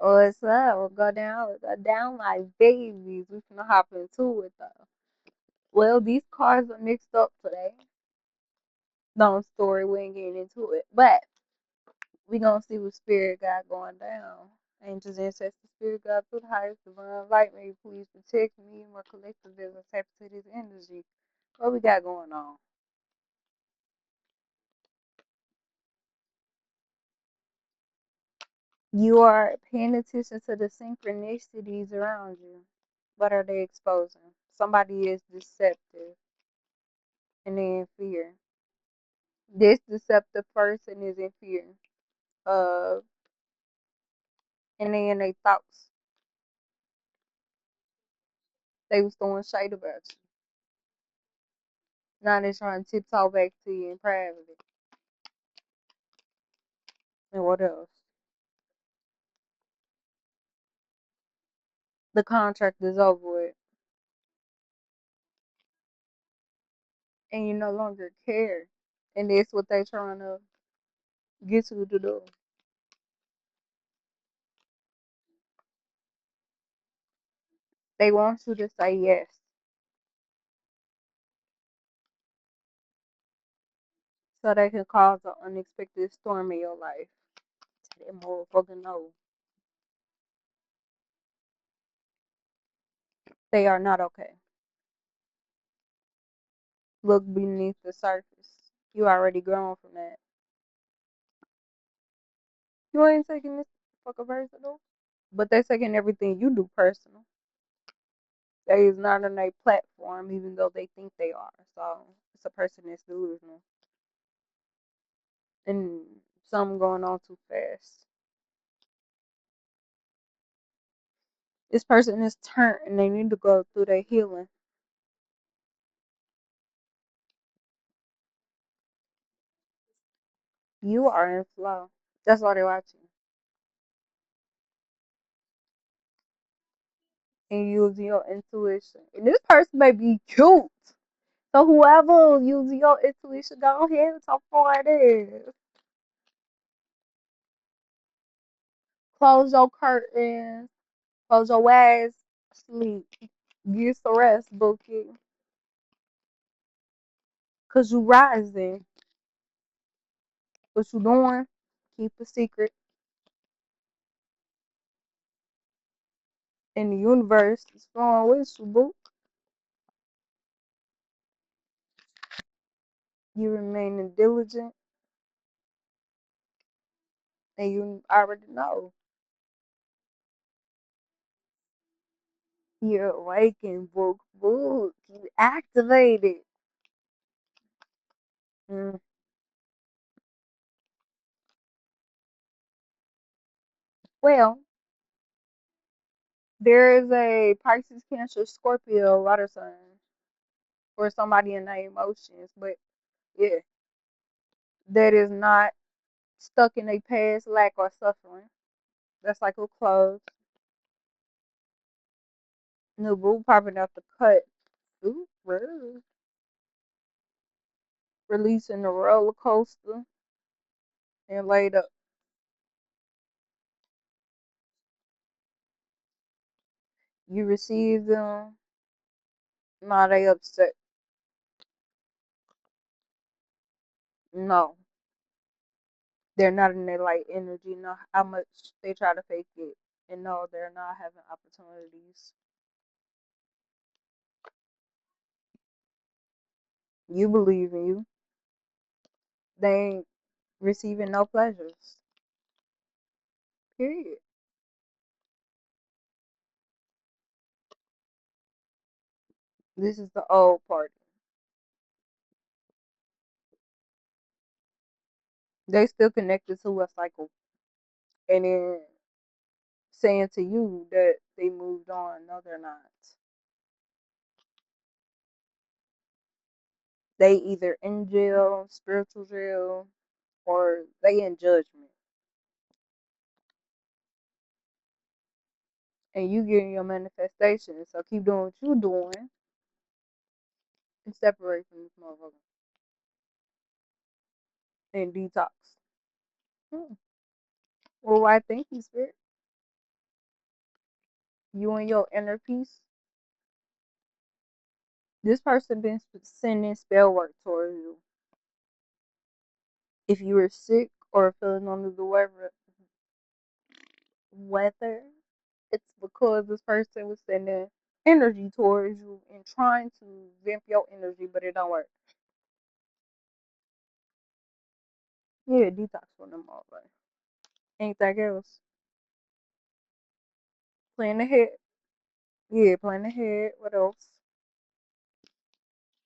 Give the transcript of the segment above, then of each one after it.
What's up? We'll go down like babies. We finna hop into it though. Well, these cars are mixed up today. Long story, we ain't getting into it. But we gonna see what spirit got going down. Angels, ancestors, spirit God through the highest divine light, may you please protect me and my collective as I tap into this energy. What we got going on? You are paying attention to the synchronicities around you. What are they exposing? Somebody is deceptive and they in fear. This deceptive person is in fear. Uh, and they in their thoughts. They was throwing shade about you. Now they're trying to tiptoe back to you in private. And what else? The contract is over with, and you no longer care. And that's what they trying to get you to do. They want you to say yes, so they can cause an unexpected storm in your life. That motherfucker know they are not okay. Look beneath the surface. You already grown from that. You ain't taking this fucker personal, but they taking everything you do personal. They is not on a platform, even though they think they are. So it's a person that's delusional, and something going on too fast. This person is turned, and they need to go through their healing. You are in flow. That's why they're watching. And use your intuition. And this person may be cute. So whoever uses your intuition, go ahead and talk for it is. Close your curtains. Close your ass. Sleep. Get some rest, Bookie. Cause you rising. What you doing? Keep a secret. And the universe is flowing with you, boo. You remain diligent, and you already know. You're awakened, book, book. You activated. Mm. Well, there is a Pisces, Cancer, Scorpio water sign for somebody in their emotions, but yeah, that is not stuck in a past lack or suffering. That's like a close. New boo popping out the cut. Ooh, rude. Releasing the roller coaster and laid up. You receive them, now they upset. No, they're not in their light energy. Know how much they try to fake it, and no, they're not having opportunities. You believe in you. They ain't receiving no pleasures. Period. This is the old party. They still connected to a cycle, and then saying to you that they moved on. No, they're not. They either in jail, spiritual jail, or they in judgment. And you getting your manifestation. So keep doing what you doing and separate from this motherfucker and detox. Hmm. Well, why thank you, Spirit? You and your inner peace. This person been sending spell work towards you. If you were sick or feeling under the weather, it's because this person was sending energy towards you and trying to vamp your energy, but it don't work. Yeah, detox from them all, but anything else? Plan ahead. Yeah, plan ahead. What else?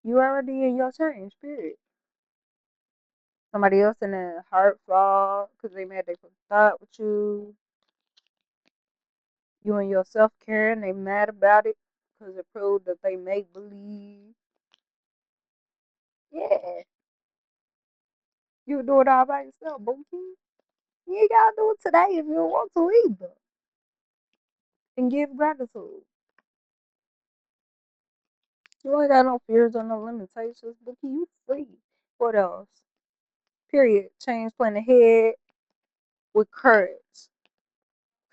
You already in your change, period. Somebody else in a heart flaw because they mad they forgot with you. You and your self care and they mad about it because it proved that they make believe. Yeah, you do it all by yourself, bookie. You ain't gotta do it today if you don't want to either. And give gratitude. You ain't got no fears or no limitations, bookie. You free. What else? Period. Change plan ahead with courage.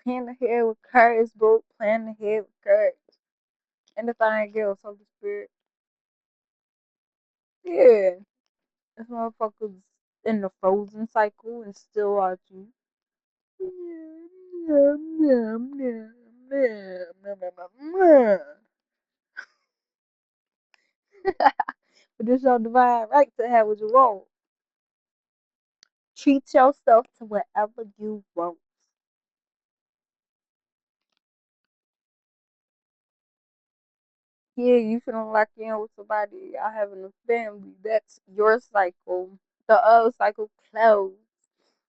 Plan ahead with courage, book. Plan ahead with courage. And the thing else, Holy Spirit. Yeah. This motherfucker's in the frozen cycle and still watching. But it's your divine right to have what you want. Treat yourself to whatever you want. Yeah, you shouldn't lock in with somebody. I having a family. That's your cycle. The other cycle closed.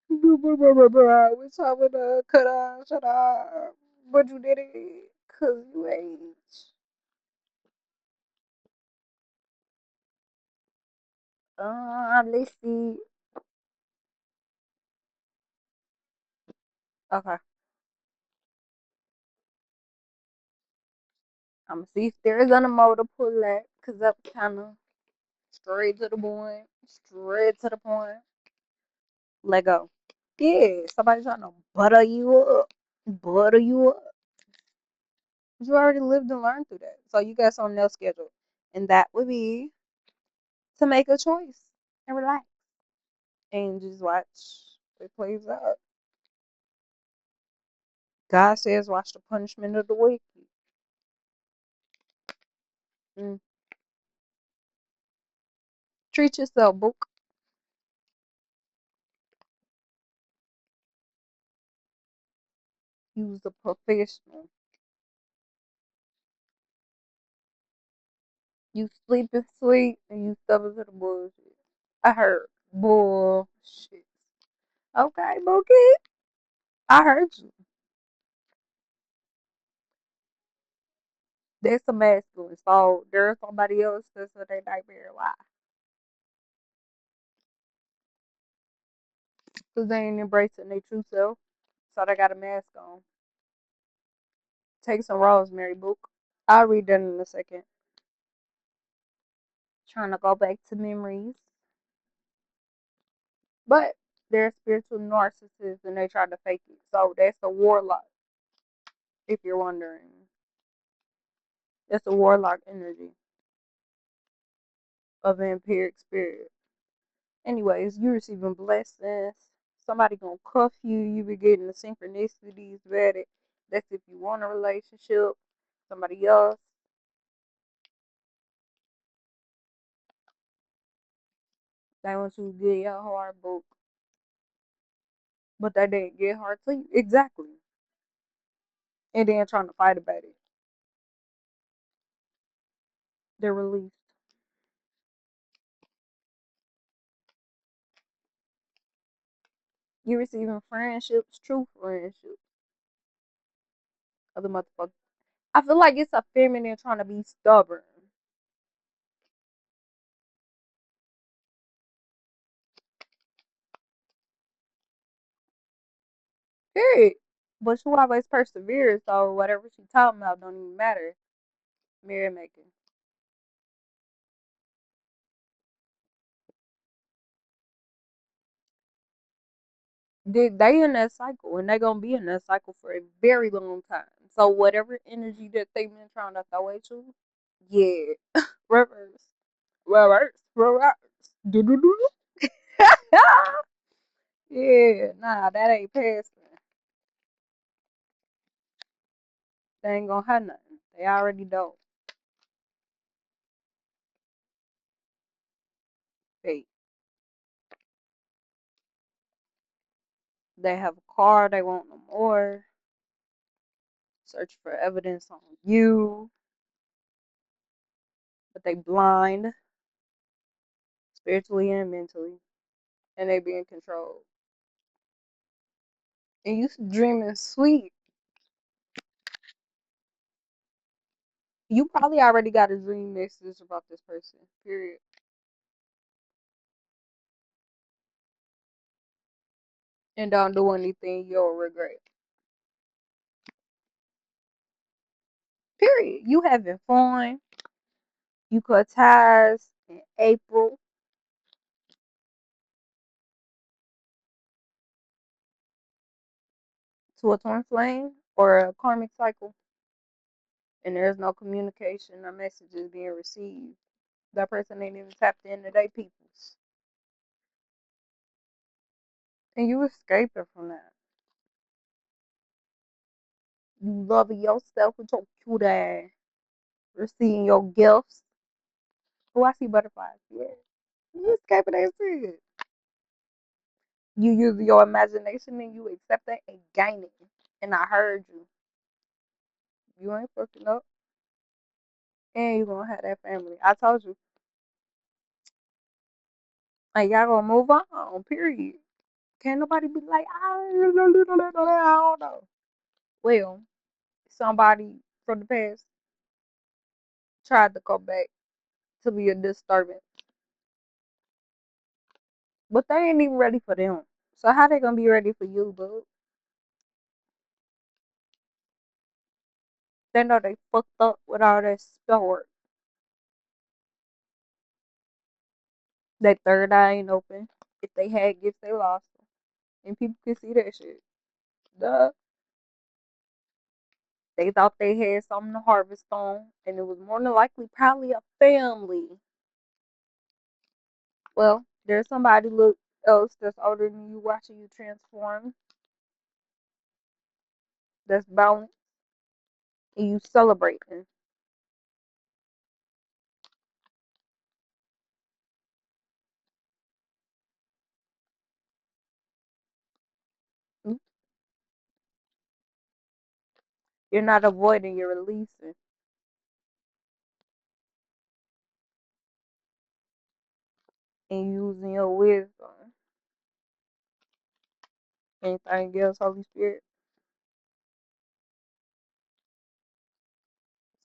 Which I would cut off, shut up. But you did it because you age. Let's see. Okay, I'm gonna see if there's an emoji to pull that because that's kind of straight to the point. Straight to the point. Let go. Yeah, somebody trying to butter you up. Butter you up. But you already lived and learned through that. So you got something else scheduled. And that would be to make a choice and relax and just watch it plays out. God says, watch the punishment of the wicked. Mm. Treat yourself, book. Use a professional. You sleep and sweet and you suffer to the bullshit. I heard bullshit. Okay, Bookie. I heard you. That's a masculine. So there's somebody else that's what they nightmare. Why? Because they ain't embracing their true self. So they got a mask on. Take some rosemary, book. I'll read that in a second. Trying to go back to memories. But they're spiritual narcissists and they try to fake it. So that's a warlock, if you're wondering. That's a warlock energy, a vampiric spirit. Anyways, you receiving blessings. Somebody gonna cuff you. You be getting the synchronicities vetted. That's if you want a relationship. Somebody else, they want you to get your heart book, but they didn't get hard to you. Exactly. And then trying to fight about it. They're released. You receiving friendships, true friendships. Other motherfuckers. I feel like it's a feminine trying to be stubborn. Period. But she always perseveres, so whatever she talking about don't even matter. Mirror making. They in that cycle and they gonna be in that cycle for a very long time. So whatever energy that they've been trying to throw at you, yeah, reverse, reverse. Do. Yeah, nah, that ain't passing. They ain't gonna have nothing. They already know. They they have a car. They want no more. Search for evidence on you, but they blind spiritually and mentally, and they being controlled. And you dreaming sweet. You probably already got a dream message about this person. Period. And don't do anything you'll regret. Period. You having fun. You cut ties in April to a twin flame or a karmic cycle, and there's no communication or messages being received. That person ain't even tapped into their peoples. And you escaping from that. You loving yourself with your cute ass. Receiving your gifts. Oh, I see butterflies. Yeah. You escaping that shit. You use your imagination and you accept it and gain it. And I heard you. You ain't fucking up. And you gonna have that family. I told you. Like y'all gonna move on, period. Can't nobody be like, I don't know. Well, somebody from the past tried to come back to be a disturbance. But they ain't even ready for them. So how they gonna be ready for you, boo? They know they fucked up with all that spell work. That third eye ain't open. If they had gifts, they lost them. And people can see that shit. Duh. They thought they had something to harvest on, and it was more than likely probably a family. Well, there's somebody look else that's older than you watching you transform, that's balanced, and you celebrating. Mm. You're not avoiding, you're releasing and using your wisdom. Anything else, Holy Spirit?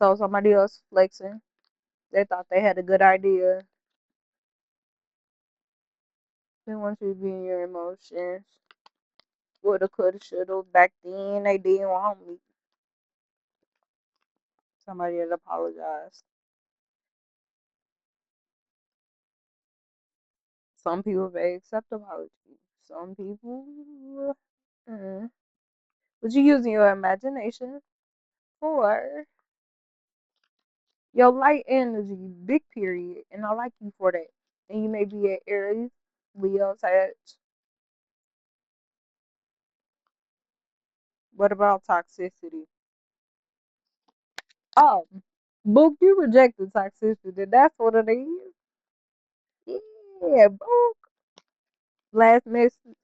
So somebody else flexing. They thought they had a good idea. They want you to be in your emotions. Woulda, coulda, shoulda. Back then, they didn't want me. Somebody had apologized. Some people may accept apology. Some people, mm. But you using your imagination for your light energy, big period. And I like you for that. And you may be at Aries, Leo, Sag. What about toxicity? Oh, Book, you rejected toxicity. That's what it is. Yeah, Book. Last message.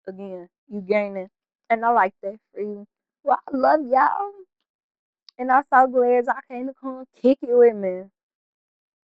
Again, you gaining. And I like that for you. Well, I love y'all. And I'm so glad y'all came to come kick it with me.